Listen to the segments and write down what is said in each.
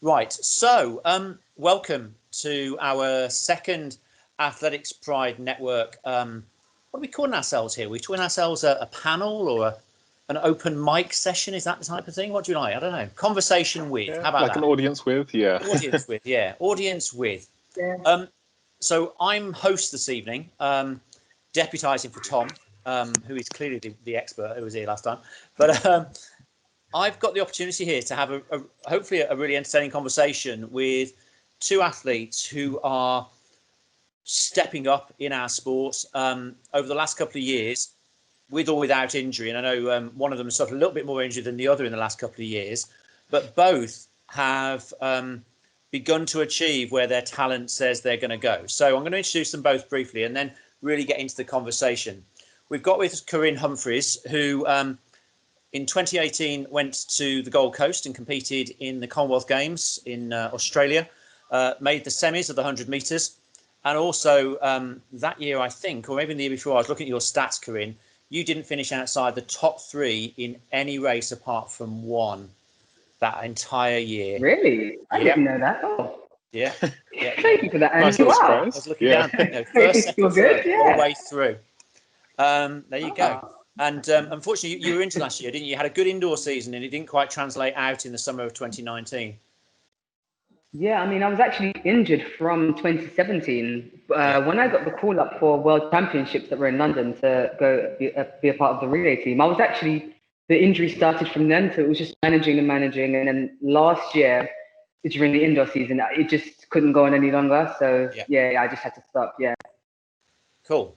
Right, so welcome to our second Athletics Pride Network. What are we calling ourselves here? We calling ourselves a panel or an open mic session? Is that the type of thing? What do you like? I don't know. Conversation with. Yeah, How about like that? an audience with, yeah. Audience with, yeah. Audience with. Yeah. So I'm host this evening, deputising for Tom, who is clearly the expert who was here last time. But I've got the opportunity here to have hopefully a really entertaining conversation with two athletes who are stepping up in our sports over the last couple of years, with or without injury. And I know one of them has suffered a little bit more injury than the other in the last couple of years, but both have begun to achieve where their talent says they're going to go. So I'm going to introduce them both briefly and then really get into the conversation. We've got with us Corinne Humphreys, who in 2018 went to the Gold Coast and competed in the Commonwealth Games in Australia, made the semis of the 100 metres. And also that year, I think, or maybe the year before, I was looking at your stats, Corinne, you didn't finish outside the top three in any race apart from one that entire year. Really? I didn't know that. Oh. Yeah. Thank you for that. Nice And little wow. I surprise. was looking down, first, second, third, all the way through. There you go. And unfortunately, you were into last year, didn't you? You had a good indoor season and it didn't quite translate out in the summer of 2019. Yeah, I mean, I was actually injured from 2017. When I got the call up for World Championships that were in London to go be a part of the relay team, I was actually, the injury started from then. So it was just managing. And then last year, during the indoor season, it just couldn't go on any longer. So yeah, I just had to stop. Yeah. Cool.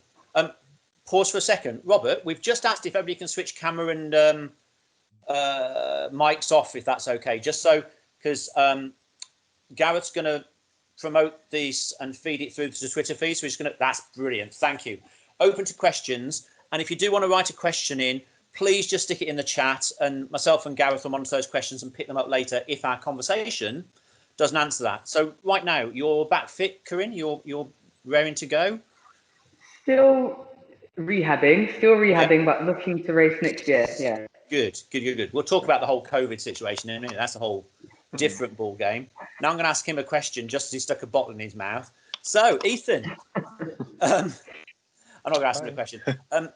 Pause for a second. Robert, we've just asked if everybody can switch camera and mics off, if that's okay. Just so, because Gareth's going to promote these and feed it through to the Twitter feed. So he's going to, that's brilliant. Thank you. Open to questions. And if you do want to write a question in, please just stick it in the chat and myself and Gareth will monitor those questions and pick them up later if our conversation doesn't answer that. So right now, you're back fit, Corinne? You're raring to go? Still rehabbing, but looking to race next year. Yeah. Good. We'll talk about the whole COVID situation in a minute. That's a whole different ball game. Now I'm going to ask him a question just as he stuck a bottle in his mouth. So, Ethan, I'm not going to ask him a question.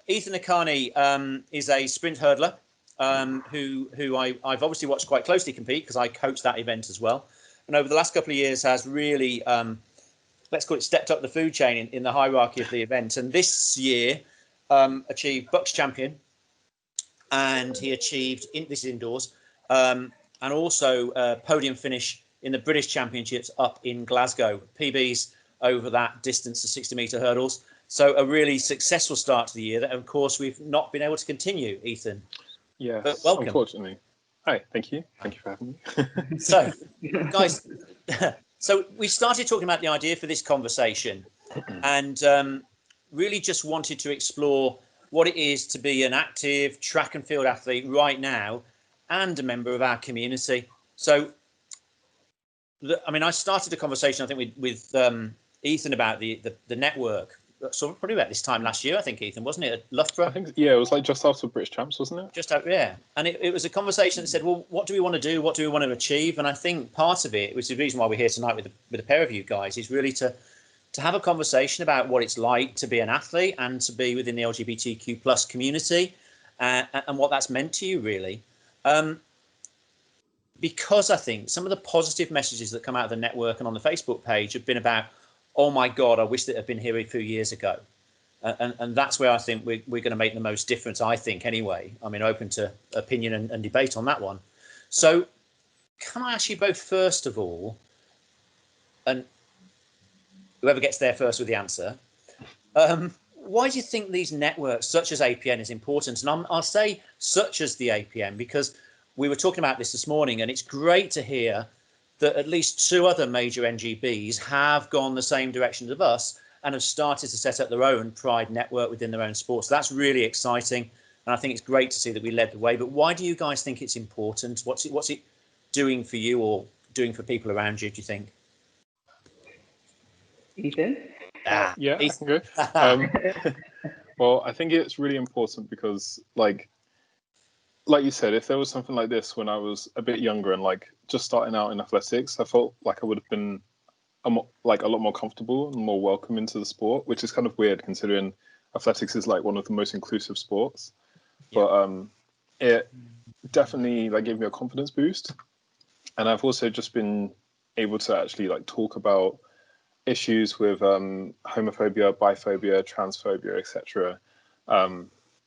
Ethan Akani is a sprint hurdler who I've obviously watched quite closely compete because I coached that event as well. And over the last couple of years has really, let's call it, stepped up the food chain in the hierarchy of the event. And this year achieved Bucks champion, and he achieved, this is indoors, and also podium finish in the British Championships up in Glasgow, PBs over that distance of 60-metre hurdles. So a really successful start to the year that, of course, we've not been able to continue, Ethan. Yes, but welcome. Unfortunately. Hi, thank you. Thank you for having me. So, guys, so we started talking about the idea for this conversation and really just wanted to explore what it is to be an active track and field athlete right now and a member of our community. So, I started a conversation, I think, with Ethan about the network. So probably about this time last year, I think, Ethan, wasn't it, at Loughborough? I think, yeah, it was like just after British Champs, wasn't it? Just out, yeah. And it was a conversation that said, well, what do we want to do? What do we want to achieve? And I think part of it, which is the reason why we're here tonight with a pair of you guys, is really to have a conversation about what it's like to be an athlete and to be within the LGBTQ plus community and what that's meant to you, really. Because I think some of the positive messages that come out of the network and on the Facebook page have been about, oh my God, I wish that had been here a few years ago. And that's where I think we're going to make the most difference, I think, anyway. I mean, open to opinion and debate on that one. So can I ask you both, first of all, and whoever gets there first with the answer, why do you think these networks, such as APN, is important? And I'll say such as the APN, because we were talking about this morning, and it's great to hear that at least two other major NGBs have gone the same direction as us and have started to set up their own Pride network within their own sports. So that's really exciting. And I think it's great to see that we led the way. But why do you guys think it's important? What's it doing for you or doing for people around you, do you think? Ethan? Yeah, Ethan. I can go. Well, I think it's really important because, like you said, if there was something like this when I was a bit younger and like just starting out in athletics, I felt like I would have been a lot more comfortable and more welcome into the sport, which is kind of weird considering athletics is like one of the most inclusive sports. Yeah. But it definitely like gave me a confidence boost, and I've also just been able to actually like talk about issues with homophobia, biphobia, transphobia, etc.,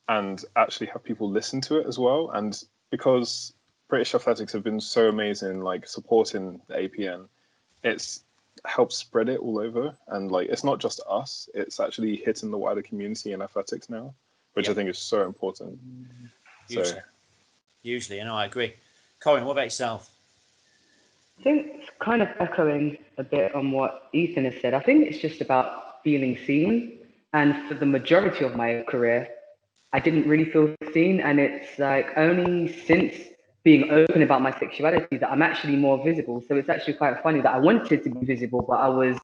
and actually have people listen to it as well. And because British athletics have been so amazing, like supporting the APN, it's helped spread it all over. And like it's not just us; it's actually hitting the wider community in athletics now, which I think is so important. Hugely, and I agree. Corin, what about yourself? I think kind of echoing a bit on what Ethan has said. I think it's just about feeling seen. And for the majority of my career, I didn't really feel seen. And it's like only since being open about my sexuality that I'm actually more visible. So it's actually quite funny that I wanted to be visible, but I was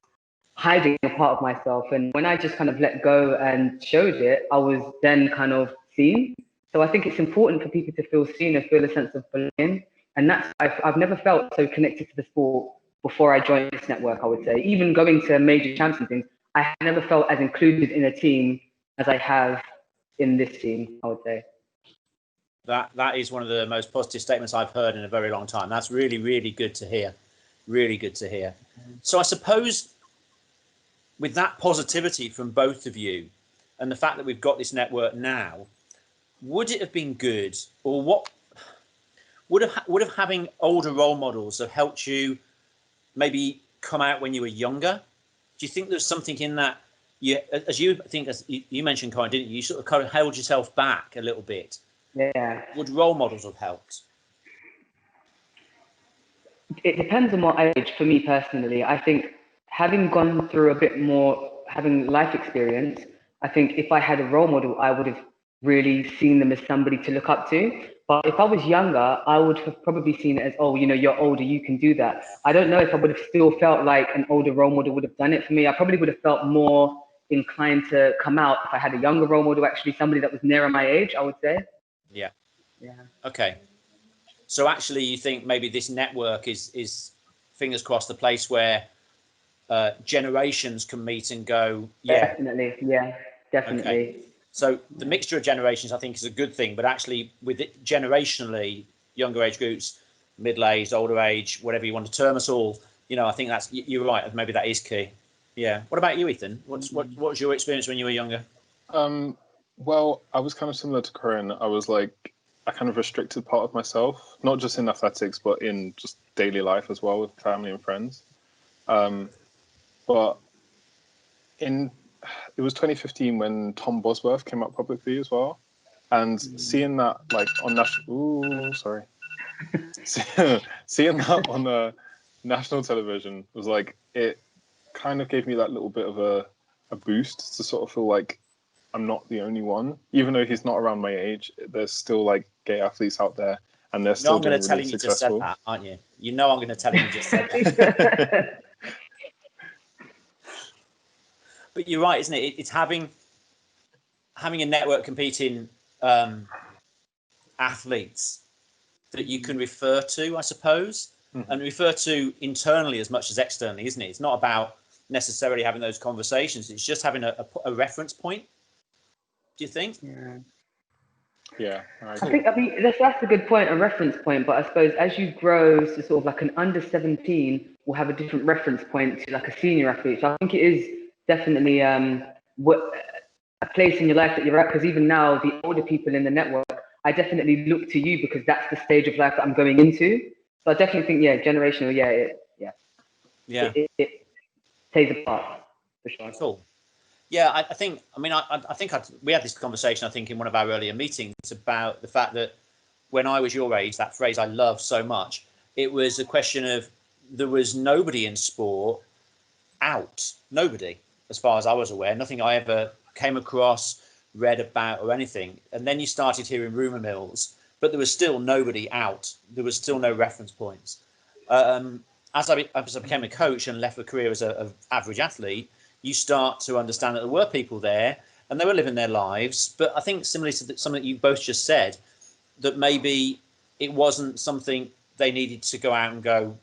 hiding a part of myself. And when I just kind of let go and showed it, I was then kind of seen. So I think it's important for people to feel seen and feel a sense of belonging. And that's, I've never felt so connected to the sport before I joined this network, I would say. Even going to major champs and things, I never felt as included in a team as I have in this team, I would say. That is one of the most positive statements I've heard in a very long time. That's really, really good to hear. Really good to hear. So I suppose with that positivity from both of you and the fact that we've got this network now, would it have been good, or what would have having older role models have helped you maybe come out when you were younger? Do you think there's something in that? As you mentioned, Corin, didn't you? You sort of kind of held yourself back a little bit. Yeah. Would role models have helped? It depends on what age. For me personally, I think having gone through a bit more, having life experience, I think if I had a role model, I would have really seen them as somebody to look up to. But if I was younger, I would have probably seen it as, oh, you know, you're older, you can do that. I don't know if I would have still felt like an older role model would have done it for me. I probably would have felt more inclined to come out if I had a younger role model, actually somebody that was nearer my age, I would say. Yeah. Yeah. Okay. So actually, you think maybe this network is fingers crossed the place where generations can meet and go. Yeah, definitely. Yeah, definitely. Okay. So the mixture of generations, I think, is a good thing. But actually, with it generationally, younger age groups, middle-aged, older age, whatever you want to term us all, you know, I think that's, you're right. Maybe that is key. Yeah. What about you, Ethan? What was your experience when you were younger? Well, I was kind of similar to Corinne. I was like, I kind of restricted part of myself, not just in athletics, but in just daily life as well with family and friends. But it was 2015 when Tom Bosworth came out publicly as well, and seeing that like on national, seeing that on national television was like, it kind of gave me that little bit of a boost to sort of feel like I'm not the only one, even though he's not around my age. There's still like gay athletes out there, and they're still doing really successful. You just said that, aren't you? You know I'm going to tell him you just said that. But you're right, isn't it? It's having a network competing athletes that you can refer to, I suppose, and refer to internally as much as externally, isn't it? It's not about necessarily having those conversations. It's just having a reference point. Do you think? Yeah. I mean that's a good point, a reference point. But I suppose as you grow to sort of like an under 17 will have a different reference point to like a senior athlete. So I think it is definitely what a place in your life that you're at. Because even now, the older people in the network, I definitely look to you because that's the stage of life that I'm going into. So I definitely think, yeah, generational, it plays a part for sure. Cool. Yeah, I think. I mean, I think we had this conversation. I think in one of our earlier meetings about the fact that when I was your age, that phrase I love so much. It was a question of there was nobody in sport out. Nobody, as far as I was aware. Nothing I ever came across, read about, or anything. And then you started hearing rumor mills, but there was still nobody out. There was still no reference points. As I became a coach and left a career as an average athlete, you start to understand that there were people there and they were living their lives. But I think similarly to something that you both just said, that maybe it wasn't something they needed to go out and go,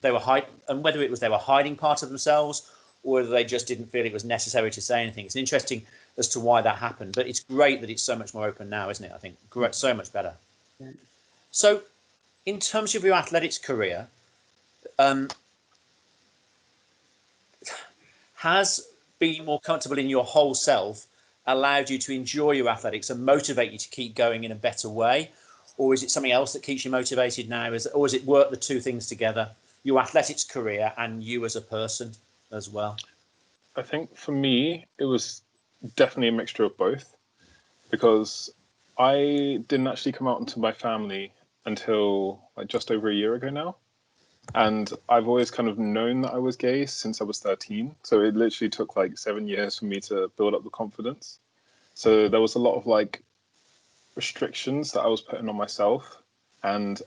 and whether it was they were hiding part of themselves, or whether they just didn't feel it was necessary to say anything. It's interesting as to why that happened, but it's great that it's so much more open now, isn't it? I think great, so much better. Yeah. So, in terms of your athletics career, has being more comfortable in your whole self allowed you to enjoy your athletics and motivate you to keep going in a better way? Or is it something else that keeps you motivated now? Or is it work the two things together, your athletics career and you as a person as well? I think for me, it was definitely a mixture of both, because I didn't actually come out into my family until like just over a year ago now. And I've always kind of known that I was gay since I was 13. So it literally took like 7 years for me to build up the confidence. So there was a lot of like restrictions that I was putting on myself. And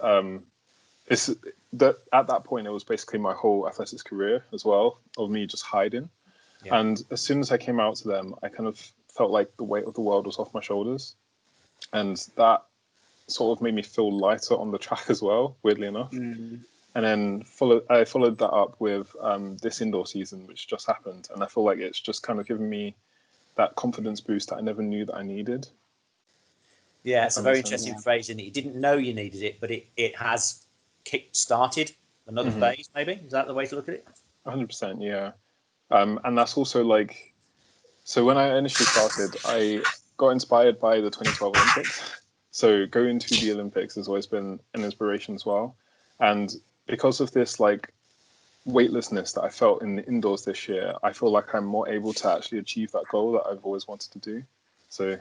it's that at that point, it was basically my whole athletics career as well, of me just hiding. Yeah. And as soon as I came out to them, I kind of felt like the weight of the world was off my shoulders. And that sort of made me feel lighter on the track as well, weirdly enough. Mm. And then I followed that up with this indoor season, which just happened. And I feel like it's just kind of given me that confidence boost that I never knew that I needed. Yeah, it's a very Makes sense. interesting phrase, isn't it? You didn't know you needed it, but it has kick-started another phase, maybe? Is that the way to look at it? 100%, yeah. And that's also like, so when I initially started, I got inspired by the 2012 Olympics. So going to the Olympics has always been an inspiration as well. And because of this like weightlessness that I felt in the indoors this year, I feel like I'm more able to actually achieve that goal that I've always wanted to do. So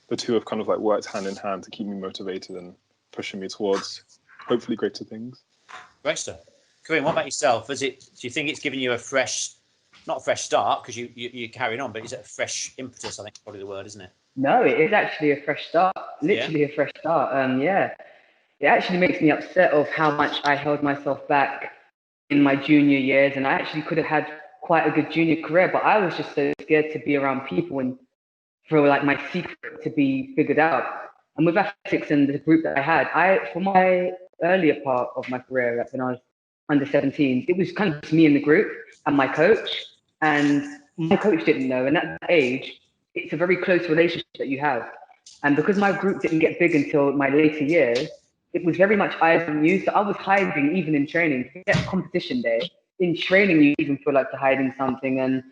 the two have kind of like worked hand in hand to keep me motivated and pushing me towards hopefully greater things. Great stuff. Kareem, what about yourself? Do you think it's given you not a fresh start because you're carrying on, but is it a fresh impetus? I think probably the word, isn't it? No, it is actually a fresh start. Literally a fresh start. Yeah. It actually makes me upset of how much I held myself back in my junior years, and I actually could have had quite a good junior career, but I was just so scared to be around people and for like my secret to be figured out. And with athletics and the group that I had, for my earlier part of my career, like when I was under 17, it was kind of just me in the group and my coach. And my coach didn't know. And at that age, it's a very close relationship that you have. And because my group didn't get big until my later years, it was very much eyes on you. So I was hiding even in training. Forget competition day. In training, you even feel like you're hiding something. And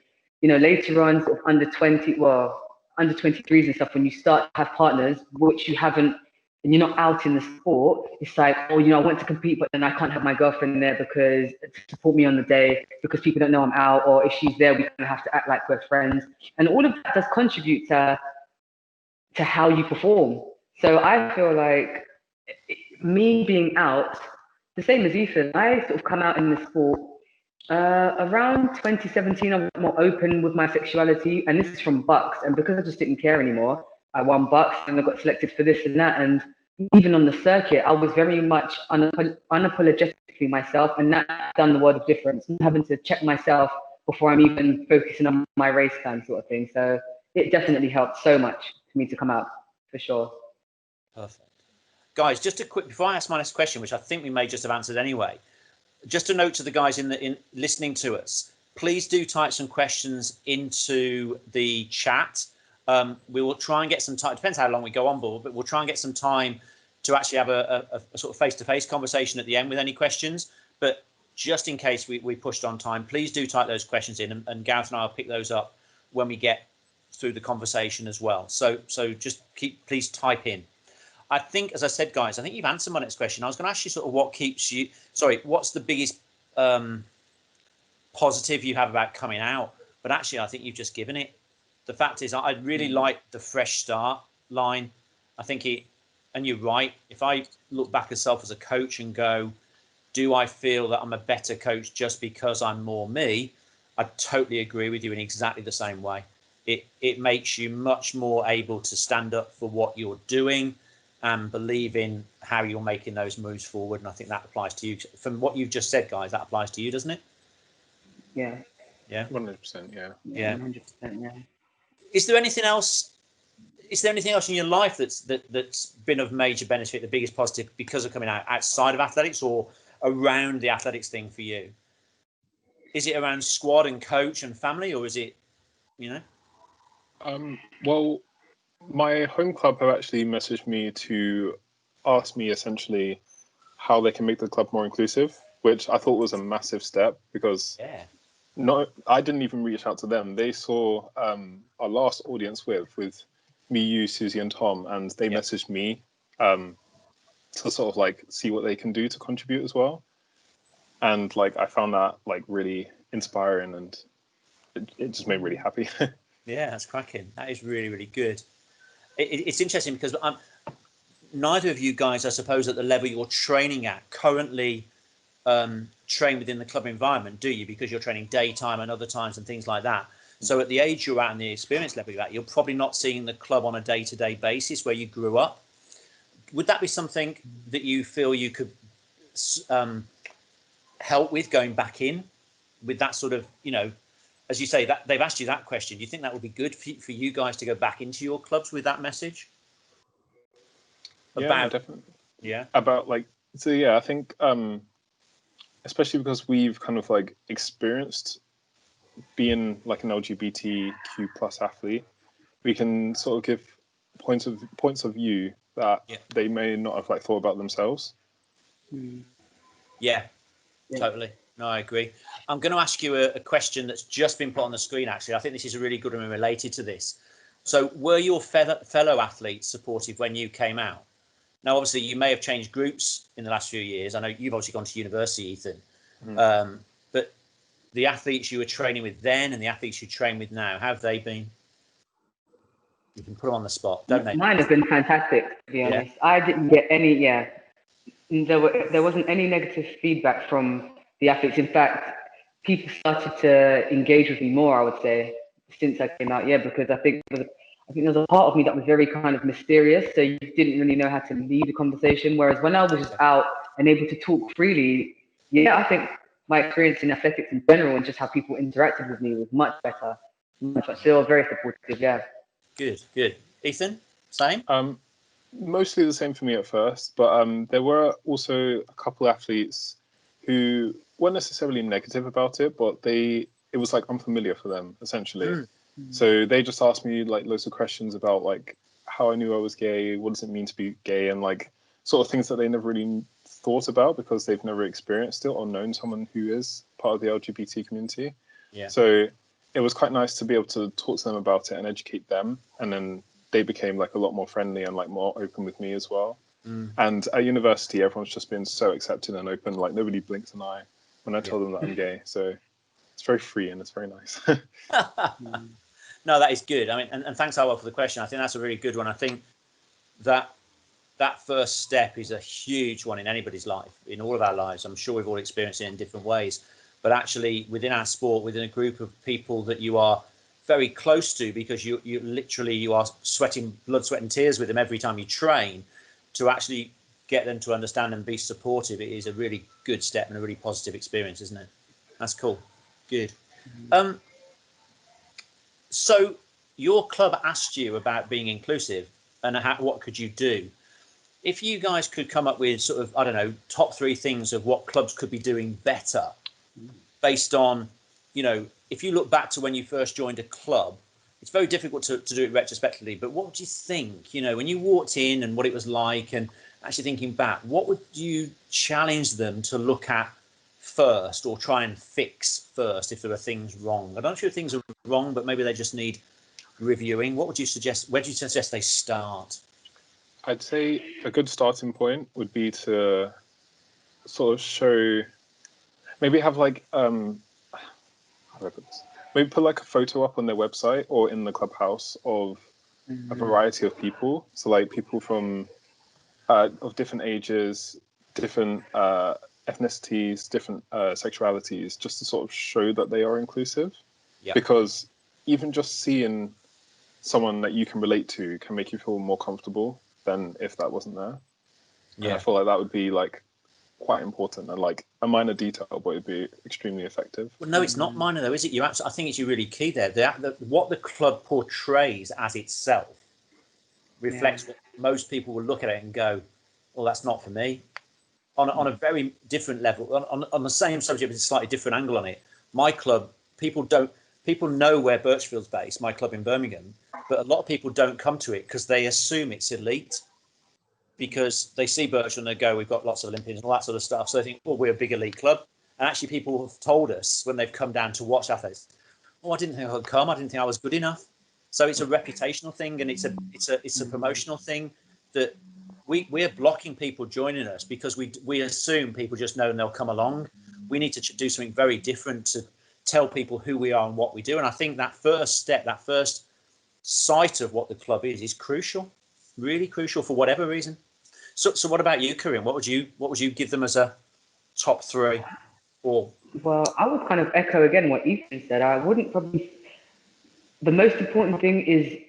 later on, sort of under 23s and stuff, when you start to have partners, which you haven't, and you're not out in the sport, it's like, oh, I want to compete, but then I can't have my girlfriend there because to support me on the day, because people don't know I'm out, or if she's there, we kind of have to act like we're friends. And all of that does contribute to how you perform. So I feel like me being out, the same as Ethan, I sort of come out in the sport around 2017. I was more open with my sexuality, and this is from Bucks. And because I just didn't care anymore, I won Bucks and I got selected for this and that. And even on the circuit, I was very much unapologetically myself, and that done the world of difference. Not having to check myself before I'm even focusing on my race plan, sort of thing. So it definitely helped so much for me to come out, for sure. Perfect. Guys, just a quick, before I ask my next question, which I think we may just have answered anyway, just a note to the guys in listening to us, please do type some questions into the chat. We will try and get some time, depends how long we go on board, but we'll try and get some time to actually have a sort of face-to-face conversation at the end with any questions. But just in case we pushed on time, please do type those questions in, and Gareth and I will pick those up when we get through the conversation as well. So just please type in. I think, as I said, guys, I think you've answered my next question. I was going to ask you sort of what's the biggest positive you have about coming out? But actually, I think you've just given it. The fact is, I really like the fresh start line. I think and you're right. If I look back at myself as a coach and go, do I feel that I'm a better coach just because I'm more me? I totally agree with you in exactly the same way. It makes you much more able to stand up for what you're doing and believe in how you're making those moves forward. And I think that applies to you. From what you've just said, guys, that applies to you, doesn't it? Yeah. Yeah. 100%, yeah. Yeah. 100%, yeah. Is there anything else is there anything else in your life that's been of major benefit, the biggest positive because of coming out outside of athletics or around the athletics thing for you? Is it around squad and coach and family, or is it, you know? Well, my home club have actually messaged me to ask me essentially how they can make the club more inclusive, which I thought was a massive step because I didn't even reach out to them. They saw our last audience with me, you, Susie, and Tom, and they messaged me to sort of like see what they can do to contribute as well. And like I found that like really inspiring, and it just made me really happy. Yeah, that's cracking. That is really, really good. It's interesting because neither of you guys, I suppose, at the level you're training at currently train within the club environment, do you? Because you're training daytime and other times and things like that. So at the age you're at and the experience level you're at, you're probably not seeing the club on a day-to-day basis where you grew up. Would that be something that you feel you could help with going back in with that sort of, you know, as you say, that they've asked you that question, do you think that would be good for you guys to go back into your clubs with that message? Yeah, definitely. Yeah. About like, so yeah, I think especially because we've kind of like experienced being like an LGBTQ plus athlete, we can sort of give points of view that they may not have like thought about themselves. Yeah, totally. No, I agree. I'm going to ask you a question that's just been put on the screen, actually. I think this is a really good one related to this. So were your fellow athletes supportive when you came out? Now, obviously, you may have changed groups in the last few years. I know you've obviously gone to university, Ethan. But the athletes you were training with then and the athletes you train with now, how have they been? You can put them on the spot, don't they? Mine have been fantastic, to be honest. I didn't get any, there wasn't any negative feedback from the athletes. In fact, people started to engage with me more, I would say, since I came out, because I think there was a part of me that was very kind of mysterious, so you didn't really know how to lead a conversation, whereas when I was just out and able to talk freely, I think my experience in athletics in general and just how people interacted with me was much better, still very supportive, Good. Ethan, same? Mostly the same for me at first, but there were also a couple athletes who weren't necessarily negative about it, but it was like unfamiliar for them essentially. So they just asked me like loads of questions about like how I knew I was gay, what does it mean to be gay, and like sort of things that they never really thought about because they've never experienced it or known someone who is part of the LGBT community. So it was quite nice to be able to talk to them about it and educate them, and then they became like a lot more friendly and like more open with me as well. And at university, everyone's just been so accepting and open. Like nobody blinks an eye when I tell them that I'm gay. So it's very free and it's very nice. No, that is good. I mean, and thanks, Howell, for the question. I think that's a really good one. I think that first step is a huge one in anybody's life, in all of our lives. I'm sure we've all experienced it in different ways. But actually, within our sport, within a group of people that you are very close to, because you are sweating blood, sweat and tears with them every time you train, to actually get them to understand and be supportive, it is a really good step and a really positive experience, isn't it? That's cool. Good. So your club asked you about being inclusive and what could you do? If you guys could come up with sort of, I don't know, top 3 things of what clubs could be doing better based on, you know, if you look back to when you first joined a club, it's very difficult to do it retrospectively, but what do you think, you know, when you walked in and what it was like, and actually thinking back, what would you challenge them to look at first or try and fix first if there are things wrong? I'm not sure if things are wrong, but maybe they just need reviewing. What would you suggest? Where do you suggest they start? I'd say a good starting point would be to sort of show, maybe have like, how do I put this? Maybe put like a photo up on their website or in the clubhouse of a variety of people. So like people from of different ages, different ethnicities, different sexualities, just to sort of show that they are inclusive. Because even just seeing someone that you can relate to can make you feel more comfortable than if that wasn't there. And I feel like that would be like quite important and like a minor detail, but it'd be extremely effective. Well, no, it's not minor though, is it? I think it's really key there. What the club portrays as itself reflects what most people will look at it and go, well, that's not for me. On a very different level, on the same subject, but a slightly different angle on it. My club, people know where Birchfield's based, my club in Birmingham, but a lot of people don't come to it because they assume it's elite, because they see Birchfield and they go, we've got lots of Olympians and all that sort of stuff. So they think, well, we're a big elite club. And actually people have told us when they've come down to watch athletes, oh, I didn't think I could come. I didn't think I was good enough. So it's a reputational thing, and it's a promotional thing that we're blocking people joining us because we assume people just know and they'll come along. We need to do something very different to tell people who we are and what we do. And I think that first step, that first sight of what the club is crucial, really crucial for whatever reason. So what about you, Karim? What would you give them as a top three? Or Well, I would kind of echo again what Ethan said. I wouldn't probably. The most important thing is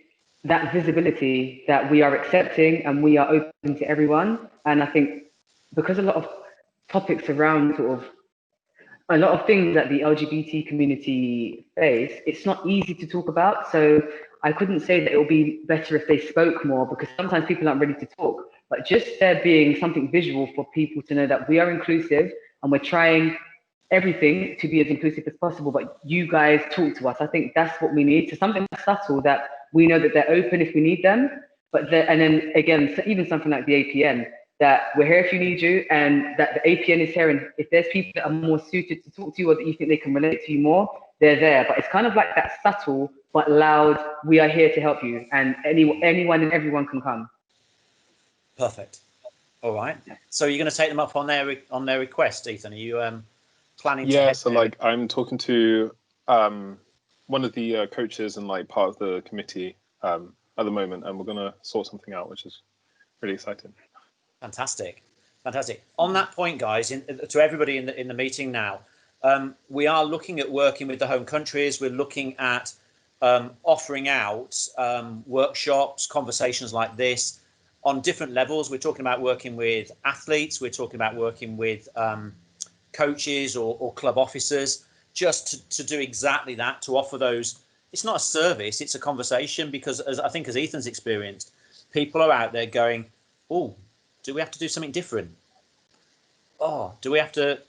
that visibility, that we are accepting and we are open to everyone. And I think because a lot of topics around sort of a lot of things that the LGBT community face, it's not easy to talk about. So I couldn't say that it would be better if they spoke more, because sometimes people aren't ready to talk. But just there being something visual for people to know that we are inclusive and we're trying everything to be as inclusive as possible, but you guys talk to us. I think that's what we need. So something subtle that we know that they're open if we need them, and then again, even something like the APN, that we're here if you need you, and that the APN is here, and if there's people that are more suited to talk to you or that you think they can relate to you more, they're there. But it's kind of like that subtle but loud, we are here to help you, and anyone and everyone can come. Perfect. All right. So you're going to take them up on their request, Ethan? Are you planning to? Yeah, so like I'm talking to one of the coaches and like part of the committee at the moment, and we're going to sort something out, which is really exciting. Fantastic. On that point, guys, to everybody in the meeting now, we are looking at working with the home countries. We're looking at offering out workshops, conversations like this on different levels. We're talking about working with athletes. We're talking about working with coaches or club officers, just to do exactly that, to offer those. It's not a service, it's a conversation, because as Ethan's experienced, people are out there going, oh, do we have to do something different? Oh, do we have to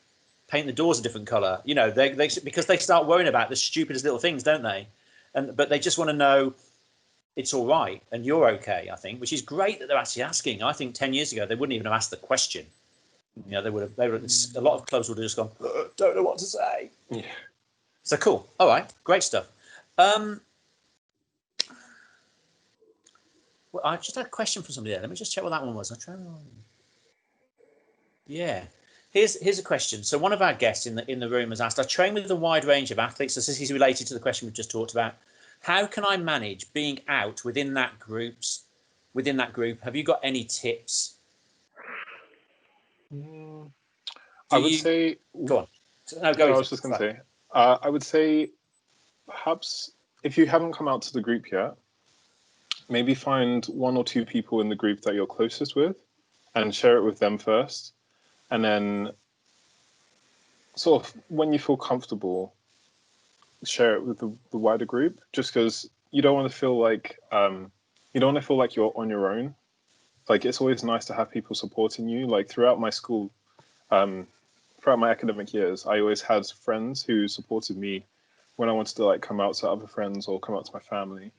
paint the doors a different color? You know, they because they start worrying about the stupidest little things, don't they? But they just want to know it's all right and you're okay, I think, which is great that they're actually asking. I think 10 years ago, they wouldn't even have asked the question. You know, a lot of clubs would have just gone, don't know what to say. Yeah. So cool. All right. Great stuff. Well, I just had a question from somebody there. Let me just check what that one was. Yeah. Here's a question. So one of our guests in the room has asked, I train with a wide range of athletes. So this is related to the question we've just talked about. How can I manage being out within that group? Have you got any tips? I would say. Go on. No, I was just going to say. I would say, perhaps if you haven't come out to the group yet, maybe find one or two people in the group that you're closest with, and share it with them first, and then sort of when you feel comfortable, share it with the wider group. Just because you don't want to feel like you're on your own. Like, it's always nice to have people supporting you. Like throughout my school. Throughout my academic years, I always had friends who supported me when I wanted to like come out to other friends or come out to my family.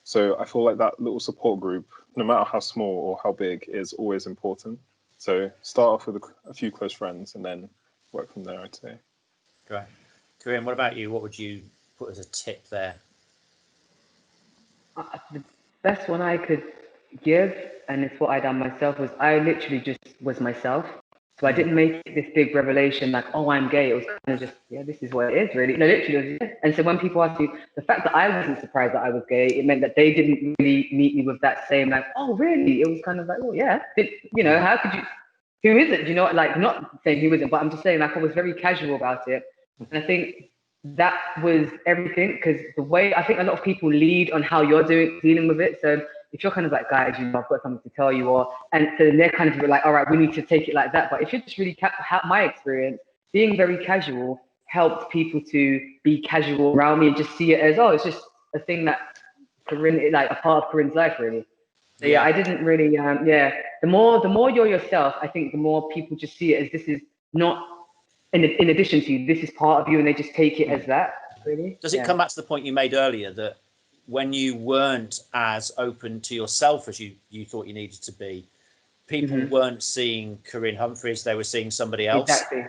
So I feel like that little support group, no matter how small or how big, is always important. So start off with a few close friends and then work from there, I'd say. Great. Karim, what about you? What would you put as a tip there? The best one I could give, and it's what I done myself, was I literally just was myself. So I didn't make it this big revelation like, oh, I'm gay. It was kind of just, yeah, this is what it is, really. No, literally. Yeah. And so when people ask me, the fact that I wasn't surprised that I was gay, it meant that they didn't really meet me with that same, like, oh, really? It was kind of like, oh, yeah. How could you, who is it? Like, not saying who isn't, but I'm just saying, like, I was very casual about it. And I think that was everything, because the way I think a lot of people lead on how you're dealing with it. So if you're kind of like, guys, I've got something to tell you, and so they're kind of like, all right, we need to take it like that. But if you're just really, my experience, being very casual helped people to be casual around me and just see it as, oh, it's just a thing that Corinne, like a part of Corinne's life, really. So yeah, I didn't really. The more you're yourself, I think the more people just see it as this is not in addition to you. This is part of you, and they just take it as that. Really. Does it come back to the point you made earlier that when you weren't as open to yourself as you thought you needed to be, people weren't seeing Corinne Humphries; they were seeing somebody else. Exactly.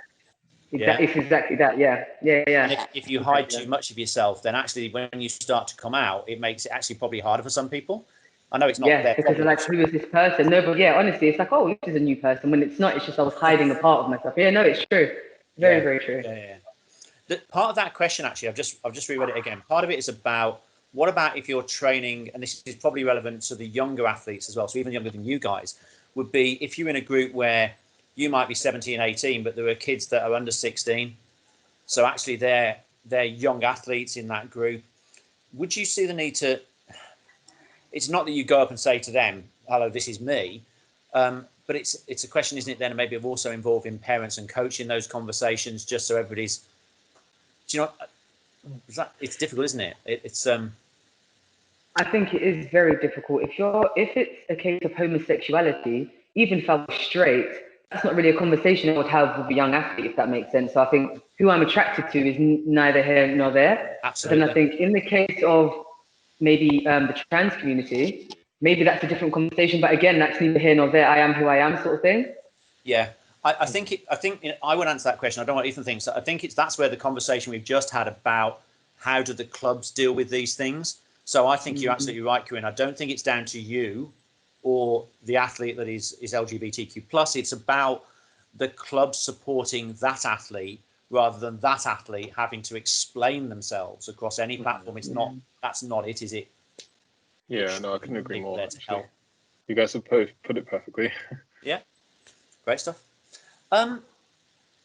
It's exactly that. Yeah. And if you hide too much of yourself, then actually when you start to come out, it makes it actually probably harder for some people. I know it's not their because they're like, who is this person? No, but yeah, honestly, it's like, oh, this is a new person. When it's not, it's just I was hiding a part of myself. Yeah, no, it's true. Very, very true. Yeah. Part of that question, actually, I've just reread it again. Part of it is about what about if you're training, and this is probably relevant to the younger athletes as well, so even younger than you guys, would be if you're in a group where you might be 17, 18, but there are kids that are under 16. So actually they're young athletes in that group. Would you see the need to, it's not that you go up and say to them, hello, this is me, but it's a question, isn't it, then maybe of also involving parents and coaching those conversations just so everybody's, do you know, it's difficult, isn't it? It's I think it is very difficult. If it's a case of homosexuality, even if I was straight, that's not really a conversation I would have with a young athlete, if that makes sense. So I think who I'm attracted to is neither here nor there. Absolutely. But then I think in the case of maybe the trans community, maybe that's a different conversation. But again, that's neither here nor there. I am who I am, sort of thing. Yeah, I think I would answer that question. I don't know what Ethan thinks. I think that's where the conversation we've just had about how do the clubs deal with these things. So I think you're absolutely right, Corinne. I don't think it's down to you or the athlete that is LGBTQ plus. It's about the club supporting that athlete rather than that athlete having to explain themselves across any platform. It's not. That's not it, is it? Yeah, no, I couldn't agree more. To help. You guys have put it perfectly. Yeah, great stuff.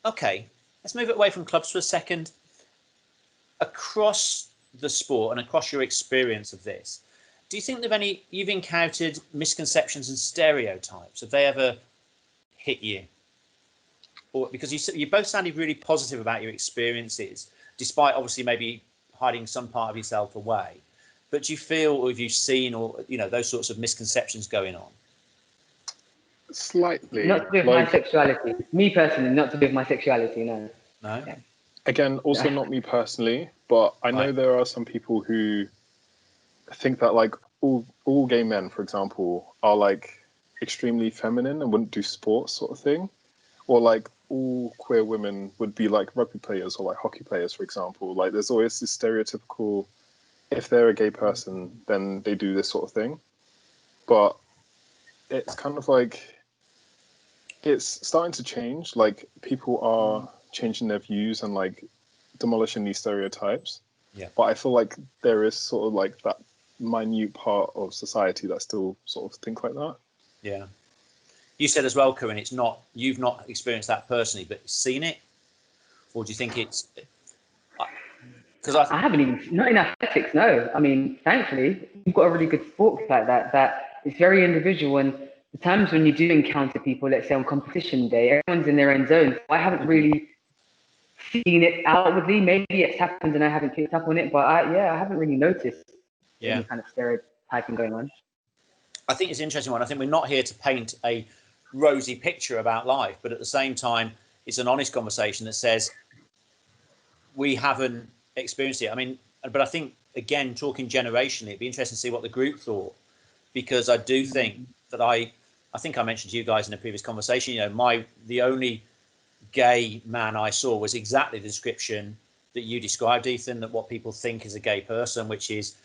Okay, let's move it away from clubs for a second. Across the sport and across your experience of this, do you think you've encountered misconceptions and stereotypes? Have they ever hit you? Or because you both sounded really positive about your experiences, despite obviously maybe hiding some part of yourself away. But do you feel, or have you seen, or those sorts of misconceptions going on? Slightly. Not to do with my sexuality. Me personally, not to do with my sexuality, no. No? Yeah. Again, also not me personally, but I know there are some people who think that like all gay men, for example, are like extremely feminine and wouldn't do sports sort of thing. Or like all queer women would be like rugby players or like hockey players, for example. Like there's always this stereotypical, if they're a gay person, then they do this sort of thing. But it's kind of like, it's starting to change. Like people are changing their views and like demolishing these stereotypes. Yeah. But I feel like there is sort of like that minute part of society that still sort of think like that. Yeah. You said as well, Corinne, you've not experienced that personally, but seen it? Or do you think it's... Because I haven't even, not in athletics, no. I mean, thankfully, we've got a really good sport like that it's very individual. And the times when you do encounter people, let's say on competition day, everyone's in their own zone. So I haven't really seen it outwardly. Maybe it's happened and I haven't picked up on it, but I haven't really noticed any kind of stereotyping going on. I think it's an interesting one. I think we're not here to paint a rosy picture about life, but at the same time, it's an honest conversation that says we haven't experienced it. I mean, but I think, again, talking generationally, it'd be interesting to see what the group thought, because I do think that I think I mentioned to you guys in a previous conversation, the only gay man I saw was exactly the description that you described, Ethan, that what people think is a gay person, which is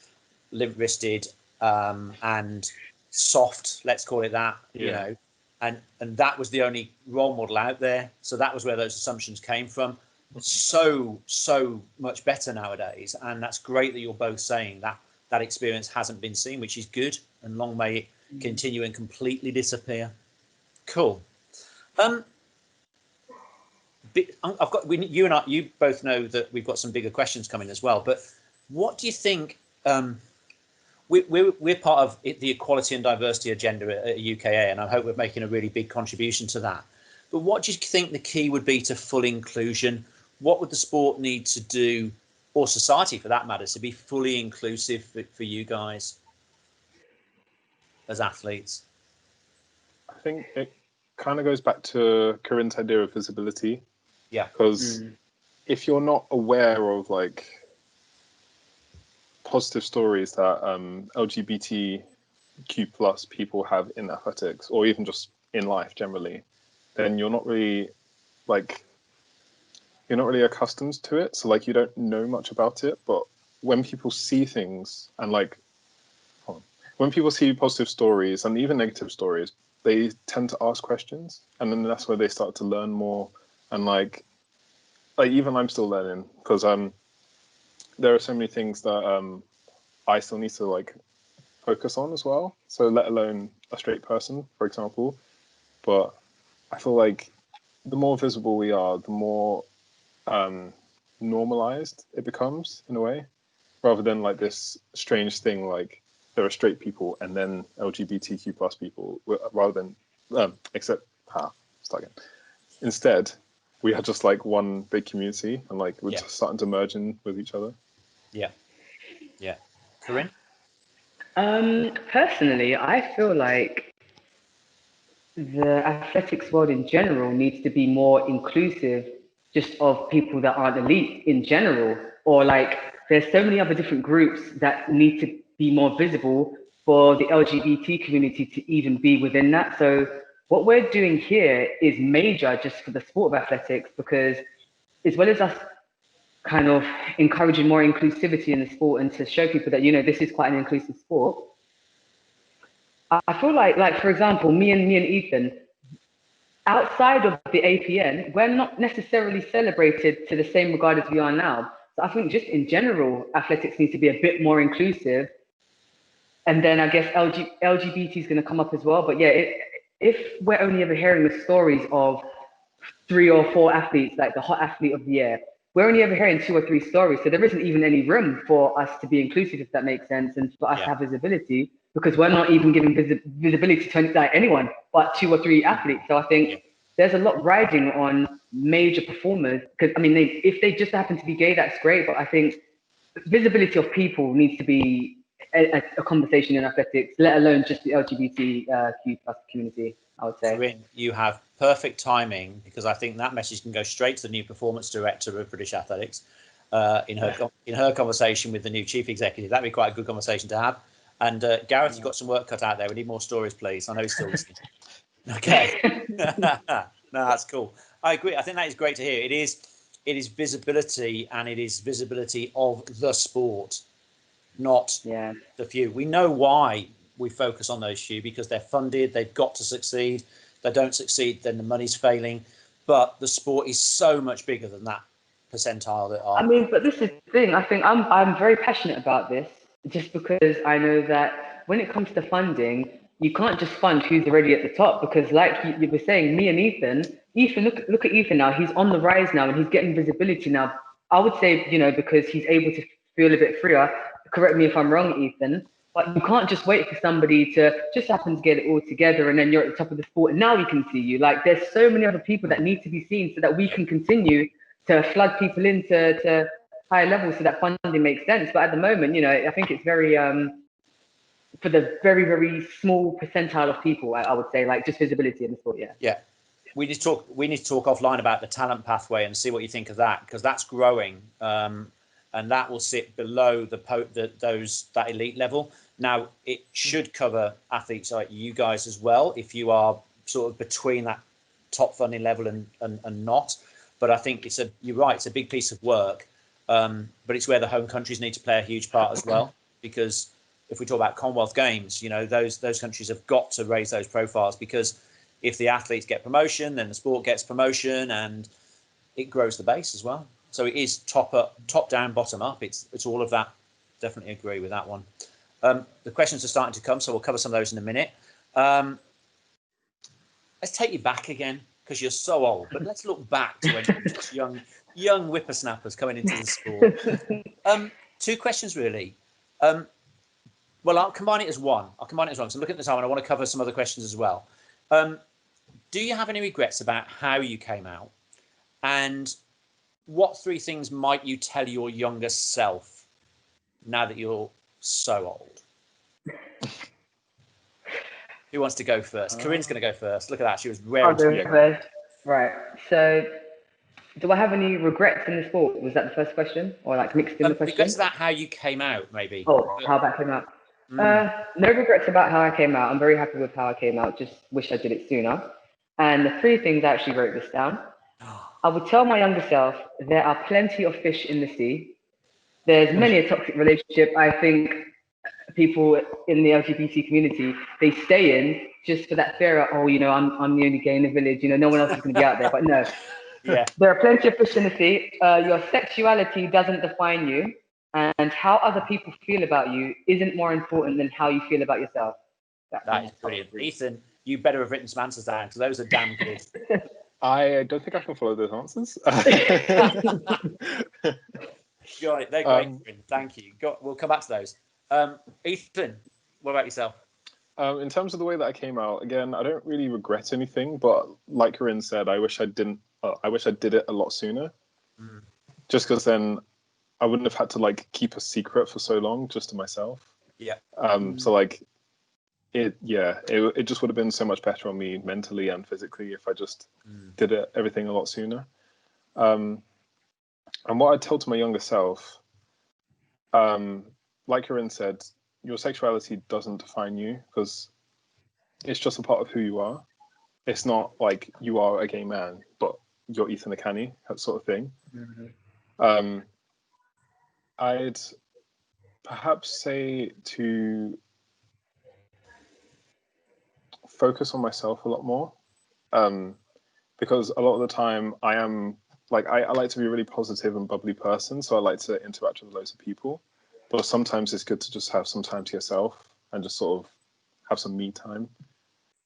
limp-wristed and soft, let's call it that, and that was the only role model out there. So that was where those assumptions came from. So much better nowadays, and that's great that you're both saying that experience hasn't been seen, which is good, and long may it continue and completely disappear. Cool. You both know that we've got some bigger questions coming as well, but what do you think? We're part of the equality and diversity agenda at UKA, and I hope we're making a really big contribution to that. But what do you think the key would be to full inclusion? What would the sport need to do, or society for that matter, to be fully inclusive for you guys? as athletes? I think it kind of goes back to Corinne's idea of visibility. Yeah. Because if you're not aware of like positive stories that LGBTQ plus people have in athletics, or even just in life generally, then you're not really accustomed to it. So like you don't know much about it. But when people see things and when people see positive stories and even negative stories, they tend to ask questions, and then that's where they start to learn more. And like even I'm still learning, because there are so many things that I still need to like focus on as well. So let alone a straight person, for example. But I feel like the more visible we are, the more normalized it becomes in a way, rather than like this strange thing like there are straight people and then LGBTQ plus people, rather than start again. Instead, we are just like one big community, and like we're just starting to merge in with each other. Yeah. Corinne? Personally, I feel like the athletics world in general needs to be more inclusive just of people that aren't elite in general, or like there's so many other different groups that need to be more visible for the LGBT community to even be within that. So what we're doing here is major just for the sport of athletics, because as well as us kind of encouraging more inclusivity in the sport and to show people that, this is quite an inclusive sport, I feel like for example, me and Ethan, outside of the APN, we're not necessarily celebrated to the same regard as we are now. So I think just in general, athletics needs to be a bit more inclusive. And then I guess LGBT is going to come up as well. But yeah, if we're only ever hearing the stories of 3 or 4 athletes, like the hot athlete of the year, we're only ever hearing 2 or 3 stories. So there isn't even any room for us to be inclusive, if that makes sense, and for us to have visibility, because we're not even giving visibility to like anyone but 2 or 3 athletes. So I think there's a lot riding on major performers, because I mean, if they just happen to be gay, that's great. But I think visibility of people needs to be a conversation in athletics, let alone just the LGBTQ plus community, I would say. Corinne, you have perfect timing, because I think that message can go straight to the new performance director of British Athletics in her conversation with the new chief executive. That'd be quite a good conversation to have. And Gareth, you've got some work cut out there. We need more stories, please. I know he's still listening. Okay. No, that's cool. I agree. I think that is great to hear. It is visibility, and it is visibility of the sport, not the few. We know why we focus on those few, because they're funded, they've got to succeed. If they don't succeed, then the money's failing. But the sport is so much bigger than that percentile that are. I mean, but this is the thing. I think I'm very passionate about this, just because I know that when it comes to funding, you can't just fund who's already at the top, because like you were saying, me and Ethan, look at Ethan now. He's on the rise now, and he's getting visibility now. I would say, because he's able to feel a bit freer. Correct me if I'm wrong, Ethan. But you can't just wait for somebody to just happen to get it all together, and then you're at the top of the sport, and now we can see you. Like, there's so many other people that need to be seen so that we can continue to flood people into higher levels so that funding makes sense. But at the moment, I think it's very for the very, very small percentile of people, I would say, like just visibility in the sport. Yeah. We need to talk offline about the talent pathway and see what you think of that, because that's growing, and that will sit below that elite level. Now, it should cover athletes like you guys as well, if you are sort of between that top funding level and not. But I think you're right, it's a big piece of work, but it's where the home countries need to play a huge part as well, because if we talk about Commonwealth Games, those countries have got to raise those profiles, because if the athletes get promotion, then the sport gets promotion, and it grows the base as well. So it is top down, bottom up. It's all of that. Definitely agree with that one. The questions are starting to come, so we'll cover some of those in a minute. Let's take you back again, because you're so old. But let's look back to when you were just young whippersnappers coming into the sport. 2 questions really. Well, I'll combine it as one. So I'm looking at the time, and I want to cover some other questions as well. Do you have any regrets about how you came out? And what 3 things might you tell your younger self now that you're so old? Who wants to go first? Corinne's going to go first. Look at that. She was I'll raring do to it go. first. Right. So, do I have any regrets in the sport? Was that the first question, or like mixed in the question? Regrets about how you came out, maybe. Oh, how that came out. Mm. No regrets about how I came out. I'm very happy with how I came out. Just wish I did it sooner. And the three things, I actually wrote this down. I would tell my younger self, there are plenty of fish in the sea. There's many a toxic relationship. I think people in the LGBT community, they stay in just for that fear of, oh, you know, I'm the only gay in the village. You know, no one else is going to be out there. But no, Yeah. there are plenty of fish in the sea. Your sexuality doesn't define you, and how other people feel about you isn't more important than how you feel about yourself. That is brilliant. Ethan, you better have written some answers down because those are damn good. I don't think I can follow those answers. Got it. They're great. Thank you. We'll come back to those. Ethan, what about yourself? In terms of the way that I came out, again, I don't really regret anything, but like Corinne said, I wish I didn't. I wish I did it a lot sooner. Just because then I wouldn't have had to like keep a secret for so long just to myself. Yeah. So like, it just would have been so much better on me mentally and physically if I just did everything a lot sooner. And what I'd tell to my younger self, like Corinne said, your sexuality doesn't define you because it's just a part of who you are. It's not like you are a gay man, but you're Ethan Akani, that sort of thing. I'd perhaps say to focus on myself a lot more, because a lot of the time I am like I like to be a really positive and bubbly person, so I like to interact with loads of people. But sometimes it's good to just have some time to yourself and just sort of have some me time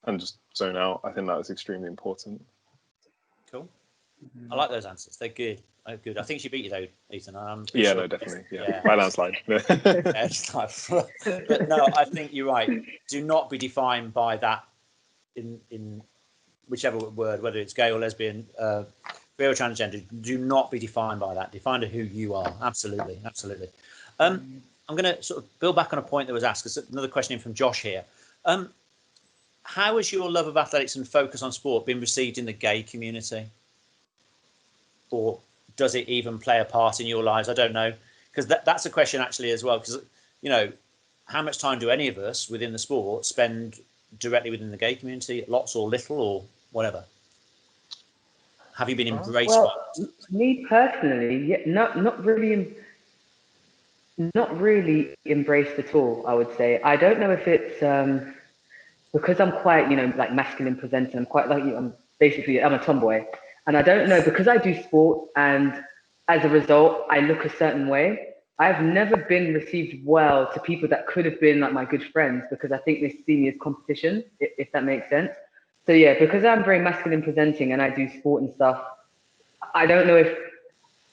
and just zone out. I think that is extremely important. Cool. I like those answers. They're good. I think she beat you though, Ethan. Yeah, sure. No, definitely. Yeah. By landslide. But no, I think you're right. Do not be defined by that in whichever word, whether it's gay or lesbian, queer or transgender. Do not be defined by that. Define who you are. Absolutely. I'm going to sort of build back on a point that was asked. Because another question in from Josh here. How has your love of athletics and focus on sport been received in the gay community? Or does it even play a part in your lives? I don't know. Because that's a question actually as well. Because, you know, how much time do any of us within the sport spend directly within the gay community? Lots or little or whatever? Have you been embraced by it? Me personally, not really embraced at all, I would say. I don't know if it's because I'm quite, you know, like masculine presenting. I'm quite like, I'm a tomboy, and I don't know, because I do sport and as a result I look a certain way. I've never been received well to people that could have been like my good friends, because I think they see me as competition, if that makes sense. So yeah, because I'm very masculine presenting and I do sport and stuff, I don't know if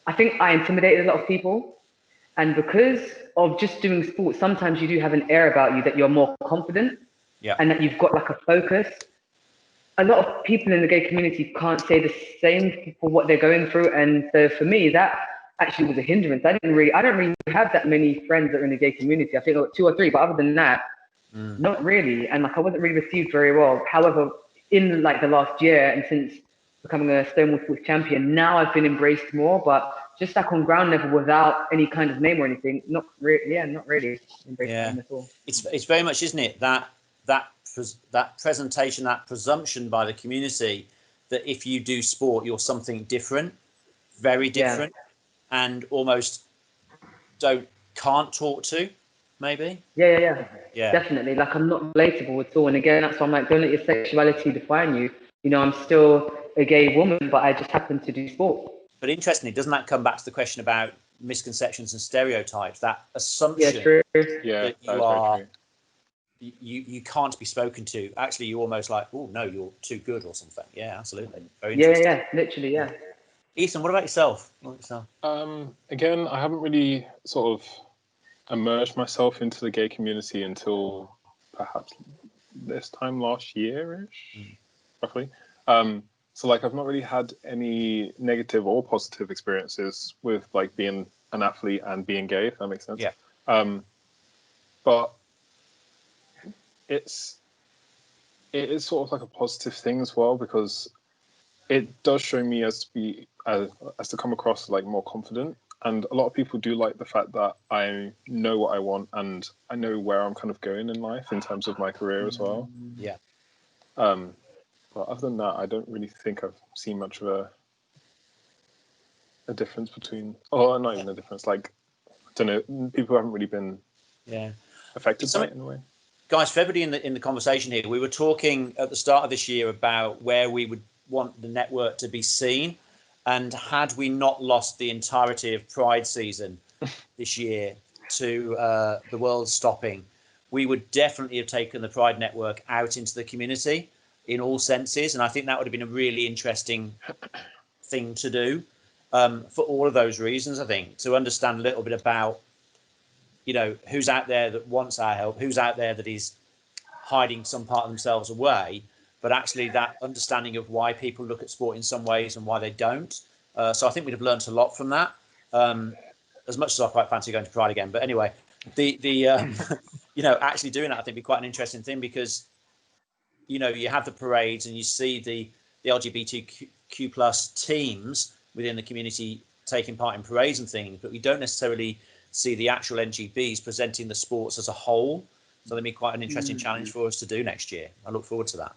I think I intimidated a lot of people. And because of just doing sport, sometimes you do have an air about you that you're more confident, and that you've got like a focus. A lot of people in the gay community can't say the same for what they're going through. And so for me, that actually was a hindrance. I don't really have that many friends that are in the gay community. I think I've got 2 or 3, but other than that, not really. And like I wasn't really received very well. However, in like the last year and since becoming a Stonewall Sports champion, now I've been embraced more, but just like on ground level without any kind of name or anything, not really embraced at all. It's very much, isn't it, that presentation, that presumption by the community that if you do sport, you're something different, very different, and almost can't talk to, maybe. Yeah, definitely. Like I'm not relatable at all. And again, that's why I'm like, don't let your sexuality define you. You know, I'm still a gay woman, but I just happen to do sport. But interestingly, doesn't that come back to the question about misconceptions and stereotypes? That assumption that you are, you can't be spoken to. Actually, you're almost like, oh no, you're too good or something. Yeah, absolutely. Very interesting. Literally. Ethan, what about yourself? Again, I haven't really sort of immersed myself into the gay community until perhaps this time last year-ish, roughly. So like I've not really had any negative or positive experiences with like being an athlete and being gay, if that makes sense. Yeah. But it's it is sort of like a positive thing as well, because it does show me as to come across like more confident. And a lot of people do like the fact that I know what I want and I know where I'm kind of going in life in terms of my career as well. Yeah. But other than that, I don't really think I've seen much of a difference between, or not even a difference. Like, I don't know, people haven't really been affected by it in a way. Guys, for everybody in the conversation here, we were talking at the start of this year about where we would want the network to be seen, and had we not lost the entirety of Pride season this year to the world stopping, we would definitely have taken the Pride network out into the community in all senses, and I think that would have been a really interesting thing to do, for all of those reasons. I think to understand a little bit about, you know, who's out there that wants our help, who's out there that is hiding some part of themselves away, but actually that understanding of why people look at sport in some ways and why they don't. So I think we'd have learned a lot from that. As much as I quite fancy going to Pride again, but anyway, the you know, actually doing that I think would be quite an interesting thing, because you know, you have the parades and you see the LGBTQ plus teams within the community taking part in parades and things, but we don't necessarily see the actual NGBs presenting the sports as a whole. So that'll be quite an interesting challenge for us to do next year. I look forward to that.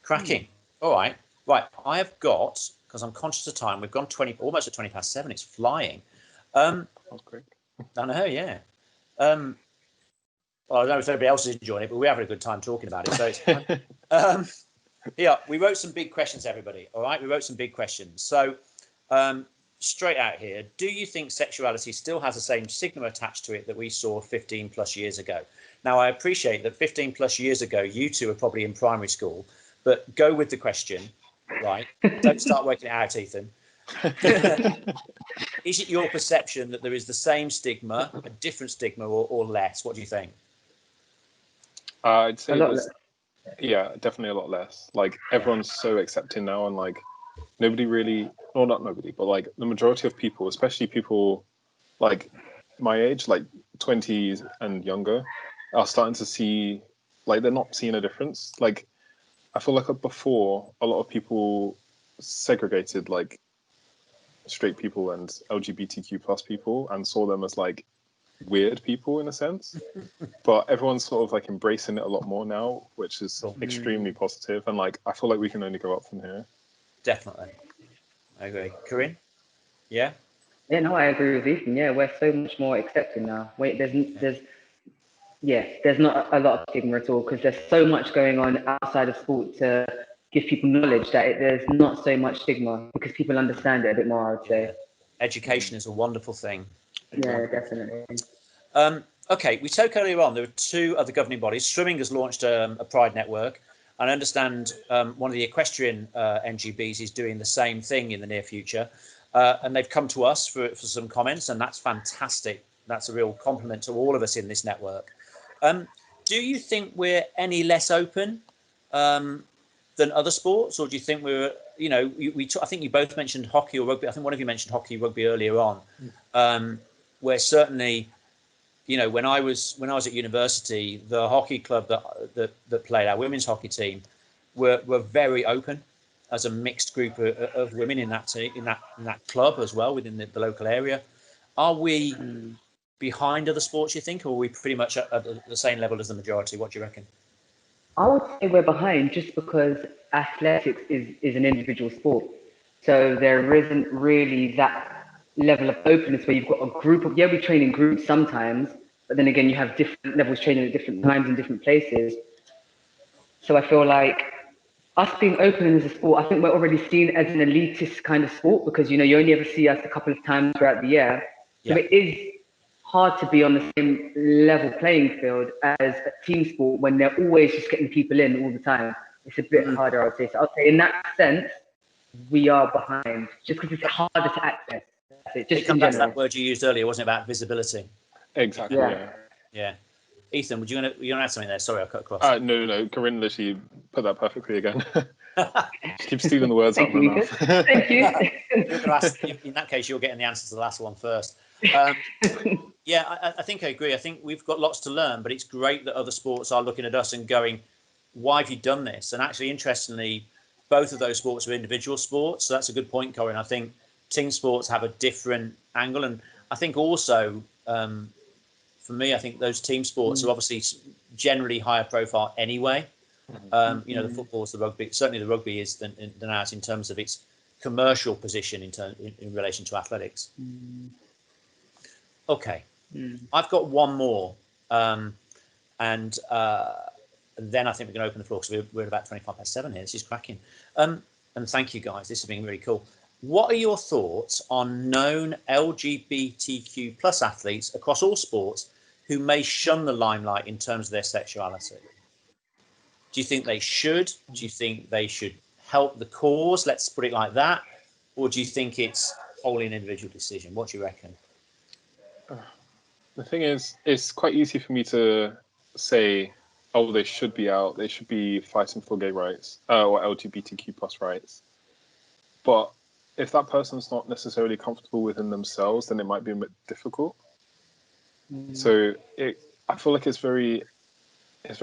Cracking. All right. I have got, because I'm conscious of time, we've gone almost at 20 past 7. It's flying. That's great. I know, yeah. Well, I don't know if everybody else is enjoying it, but we're having a good time talking about it. So it's fun. Yeah, we wrote some big questions, everybody. All right, we wrote some big questions. So straight out here, do you think sexuality still has the same stigma attached to it that we saw 15 plus years ago? Now, I appreciate that 15 plus years ago, you two were probably in primary school, but go with the question, right? Don't start working it out, Ethan. Is it your perception that there is the same stigma, a different stigma, or less? What do you think? I'd say yeah, definitely a lot less. Like, everyone's so accepting now, and like nobody really, or not nobody, but like the majority of people, especially people like my age, like 20s and younger, are starting to see, like, they're not seeing a difference. Like, I feel like before, a lot of people segregated like straight people and LGBTQ plus people and saw them as like weird people in a sense. But everyone's sort of like embracing it a lot more now, which is extremely positive. And like, I feel like we can only go up from here. Definitely. I agree. Corinne? Yeah? Yeah, no, I agree with Ethan. Yeah, we're so much more accepting now. There's not a lot of stigma at all, because there's so much going on outside of sport to give people knowledge that there's not so much stigma, because people understand it a bit more, I would say. Education is a wonderful thing. Yeah, definitely. Okay, we spoke earlier on, there are 2 other governing bodies. Swimming has launched a Pride network. And I understand one of the equestrian NGBs is doing the same thing in the near future. And they've come to us for some comments, and that's fantastic. That's a real compliment to all of us in this network. Do you think we're any less open than other sports, or do you think we're, you know, I think you both mentioned hockey or rugby. I think one of you mentioned hockey, rugby earlier on, where certainly, you know, when I was at university, the hockey club that played, our women's hockey team, were very open as a mixed group of women in that team, in that club as well, within the local area. Are we behind other sports, you think, or are we pretty much at the same level as the majority? What do you reckon? I would say we're behind just because athletics is an individual sport. So there isn't really that level of openness where you've got a group of, we train in groups sometimes, but then again, you have different levels training at different times in different places. So I feel like us being open as a sport, I think we're already seen as an elitist kind of sport, because, you know, you only ever see us a couple of times throughout the year. So it is hard to be on the same level playing field as a team sport when they're always just getting people in all the time. It's a bit harder, I would say. So I'd say in that sense, we are behind, just because it's harder to access. It comes back to that word you used earlier, wasn't it, about visibility? Exactly. Yeah. Ethan, you want to add something there? Sorry, I cut across. No. Corinne literally put that perfectly again. She keeps stealing the words out of my mouth. Thank you. In that case, you're getting the answer to the last one first. Yeah, I think I agree. I think we've got lots to learn, but it's great that other sports are looking at us and going, why have you done this? And actually, interestingly, both of those sports are individual sports. So that's a good point, Corinne. I think team sports have a different angle. And I think also, for me, I think those team sports are obviously generally higher profile anyway. The football's the rugby. Certainly the rugby is than ours in terms of its commercial position in relation to athletics. Okay. I've got one more. And then I think we're going to open the floor because we're at about 7:25 here. This is cracking. And thank you, guys. This has been really cool. What are your thoughts on known LGBTQ plus athletes across all sports who may shun the limelight in terms of their sexuality? Do you think they should? Do you think they should help the cause? Let's put it like that. Or do you think it's wholly an individual decision? What do you reckon? The thing is, it's quite easy for me to say, oh, they should be out. They should be fighting for gay rights or LGBTQ plus rights. But if that person's not necessarily comfortable within themselves, then it might be a bit difficult. So I feel like it's very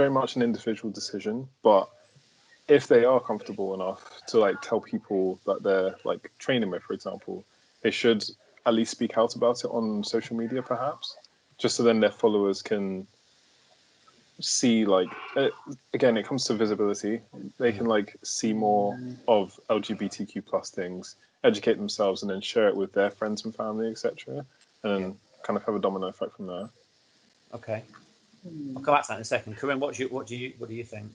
much an individual decision. But if they are comfortable enough to like tell people that they're like training with, for example, they should at least speak out about it on social media, perhaps, just so then their followers can see, like, again, it comes to visibility. They can like see more of LGBTQ plus things, educate themselves, and then share it with their friends and family, etc., and then kind of have a domino effect from there. Okay, I'll come back to that in a second. Corinne, what do you think?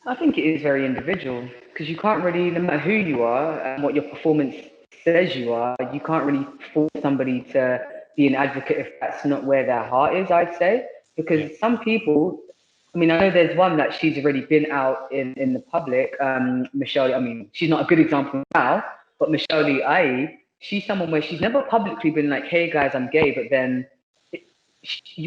I think it is very individual because you can't really, no matter who you are and what your performance says you are, you can't really force somebody to be an advocate if that's not where their heart is, I'd say. Because some people, I mean, I know there's one that she's already been out in the public, Michelle, I mean, she's not a good example now, but Michelle Lee, she's someone where she's never publicly been like, hey guys, I'm gay, but then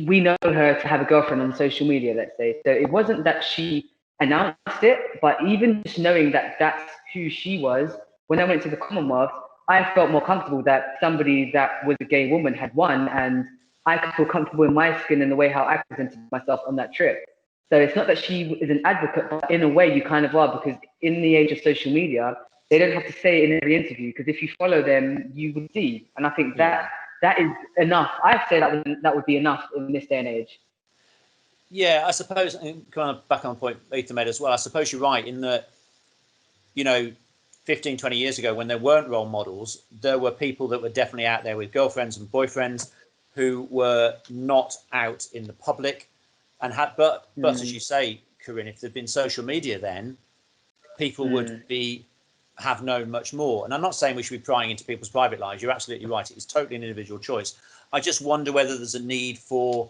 we know her to have a girlfriend on social media, let's say. So it wasn't that she announced it, but even just knowing that that's who she was, when I went to the Commonwealth, I felt more comfortable that somebody that was a gay woman had won, and I could feel comfortable in my skin and the way how I presented myself on that trip. So it's not that she is an advocate, but in a way you kind of are, because in the age of social media, they don't have to say it in every interview, because if you follow them, you would see. And I think that is enough. I'd say that would be enough in this day and age. Yeah, I suppose, and kind of back on the point Ethan made as well, I suppose you're right in that, 15, 20 years ago when there weren't role models, there were people that were definitely out there with girlfriends and boyfriends who were not out in the public and had, but as you say, Corinne, if there'd been social media then, people would have known much more. And I'm not saying we should be prying into people's private lives. You're absolutely right. It's totally an individual choice. I just wonder whether there's a need for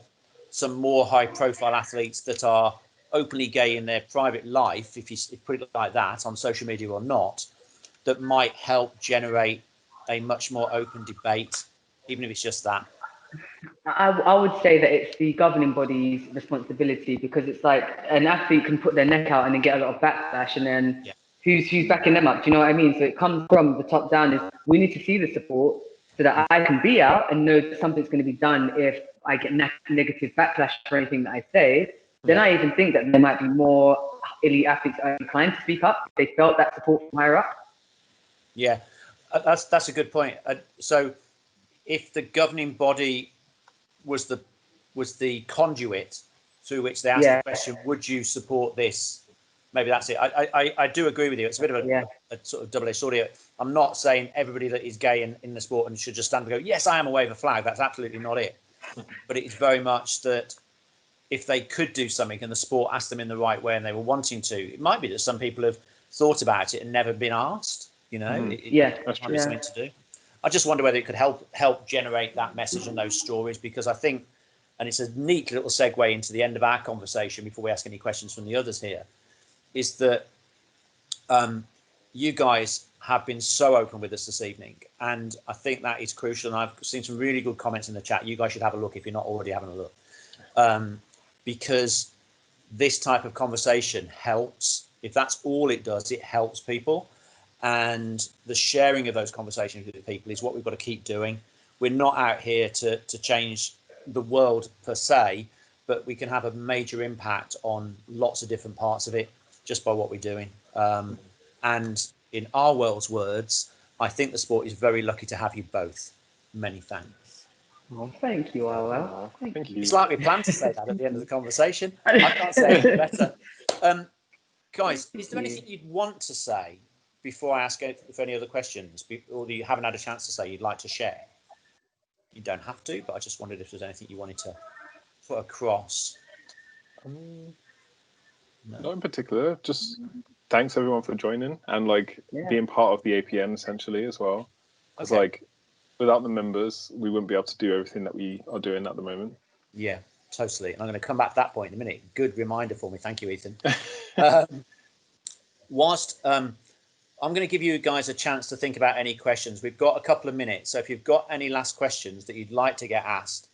some more high-profile athletes that are openly gay in their private life, if you put it like that, on social media or not, that might help generate a much more open debate, even if it's just that. I would say that it's the governing body's responsibility, because it's like an athlete can put their neck out and then get a lot of backlash, and then who's backing them up? Do you know what I mean? So it comes from the top down. Is we need to see the support so that I can be out and know that something's going to be done if I get negative backlash for anything that I say. Then I even think that there might be more elite athletes are inclined to speak up if they felt that support from higher up. Yeah, that's a good point. So if the governing body was the conduit through which they asked the question, would you support this? Maybe that's it. I do agree with you. It's a bit of a sort of double-edged sword here. I'm not saying everybody that is gay in the sport and should just stand and go, yes, I am, a wave a flag. That's absolutely not it. But it's very much that if they could do something and the sport asked them in the right way and they were wanting to, it might be that some people have thought about it and never been asked. It might be something to do. I just wonder whether it could help generate that message and those stories, because I think, and it's a neat little segue into the end of our conversation before we ask any questions from the others here, is that you guys have been so open with us this evening, and I think that is crucial. And I've seen some really good comments in the chat. You guys should have a look if you're not already having a look, because this type of conversation helps. If that's all it does, it helps people. And the sharing of those conversations with people is what we've got to keep doing. We're not out here to change the world per se, but we can have a major impact on lots of different parts of it. just by what we're doing. And in our world's words, I think the sport is very lucky to have you both. Many thanks. Oh, thank you, Arwell. Thank you. It's like we planned to say that at the end of the conversation. I can't say anything better. Guys, is there anything you'd want to say before I ask if any other questions, or that you haven't had a chance to say you'd like to share? You don't have to, but I just wondered if there's anything you wanted to put across. Not in particular. Just thanks everyone for joining and like being part of the APN essentially as well. Because like without the members, we wouldn't be able to do everything that we are doing at the moment. Yeah, totally. And I'm going to come back to that point in a minute. Good reminder for me. Thank you, Ethan. Whilst I'm going to give you guys a chance to think about any questions. We've got a couple of minutes. So if you've got any last questions that you'd like to get asked,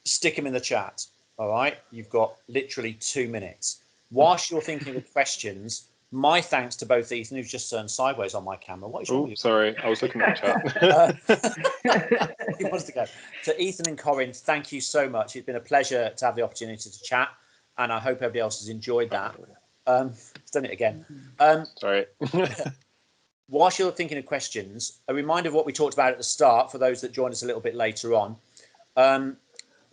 stick them in the chat. All right. You've got literally 2 minutes. Whilst you're thinking of questions, my thanks to both Ethan, who's just turned sideways on my camera. What is wrong with you? Sorry, I was looking at the chat. He wants to go. To Ethan and Corinne, thank you so much. It's been a pleasure to have the opportunity to chat, and I hope everybody else has enjoyed that. It's done it again. Sorry. Whilst you're thinking of questions, a reminder of what we talked about at the start for those that joined us a little bit later on.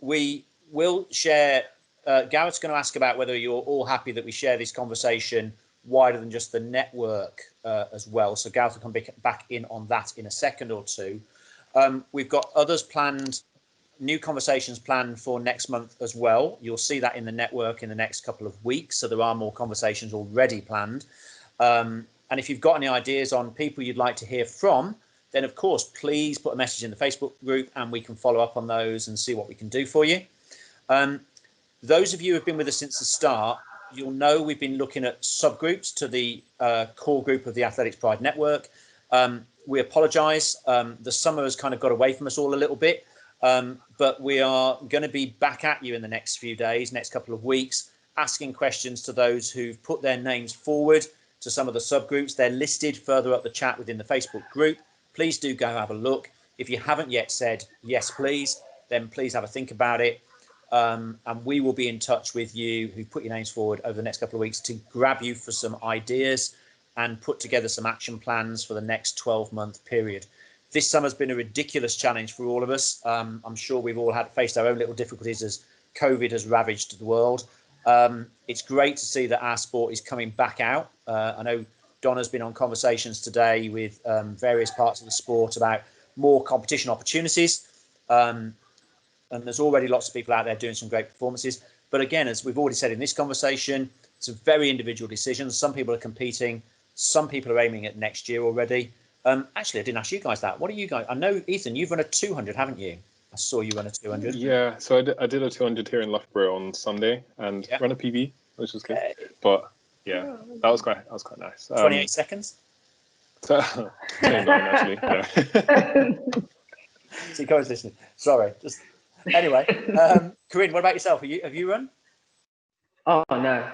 We will share. Garrett's going to ask about whether you're all happy that we share this conversation wider than just the network as well. So Gareth will come back in on that in a second or two. We've got others planned, new conversations planned for next month as well. You'll see that in the network in the next couple of weeks. So there are more conversations already planned. And if you've got any ideas on people you'd like to hear from, then of course, please put a message in the Facebook group and we can follow up on those and see what we can do for you. Those of you who have been with us since the start, you'll know we've been looking at subgroups to the core group of the Athletics Pride Network. We apologise. The summer has kind of got away from us all a little bit, but we are going to be back at you in the next few days, next couple of weeks, asking questions to those who've put their names forward to some of the subgroups. They're listed further up the chat within the Facebook group. Please do go have a look. If you haven't yet said yes, please, then please have a think about it. And we will be in touch with you who put your names forward over the next couple of weeks to grab you for some ideas and put together some action plans for the next 12-month period. This summer's been a ridiculous challenge for all of us. I'm sure we've all faced our own little difficulties as COVID has ravaged the world. It's great to see that our sport is coming back out. I know Donna's been on conversations today with various parts of the sport about more competition opportunities. And there's already lots of people out there doing some great performances. But again, as we've already said in this conversation, it's a very individual decision. Some people are competing. Some people are aiming at next year already. Actually, I didn't ask you guys that. What are you guys? I know, Ethan, you've run a 200, haven't you? I saw you run a 200. Yeah, so I did a 200 here in Loughborough on Sunday and ran a PB, which was good. But yeah, that was quite nice. 28 seconds? So, 29 actually. Yeah. See, Corinne's listening. Sorry. Anyway, Corinne, what about yourself? Have you run? Oh no.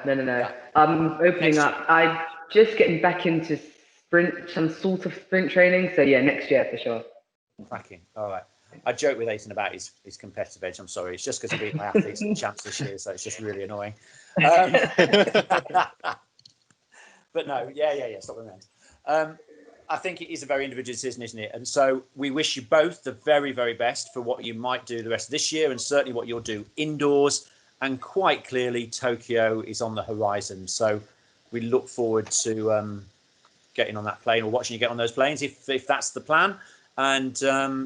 I'm opening up. I'm just getting back into some sort of sprint training. So yeah, next year for sure. Cracking. All right. I joke with Ethan about his competitive edge. I'm sorry. It's just because he beat my athletes in the champs this year, so it's just really annoying. But no, yeah. Stop around. I think it is a very individual decision, isn't it? And so we wish you both the very, very best for what you might do the rest of this year and certainly what you'll do indoors. And quite clearly, Tokyo is on the horizon. So we look forward to getting on that plane or watching you get on those planes if that's the plan. And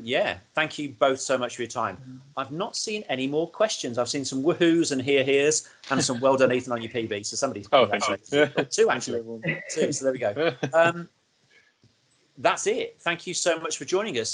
yeah, thank you both so much for your time. I've not seen any more questions. I've seen some woohoos and here's and some well done, Ethan, on your PB. So somebody's two actually. Two. So there we go. That's it. Thank you so much for joining us.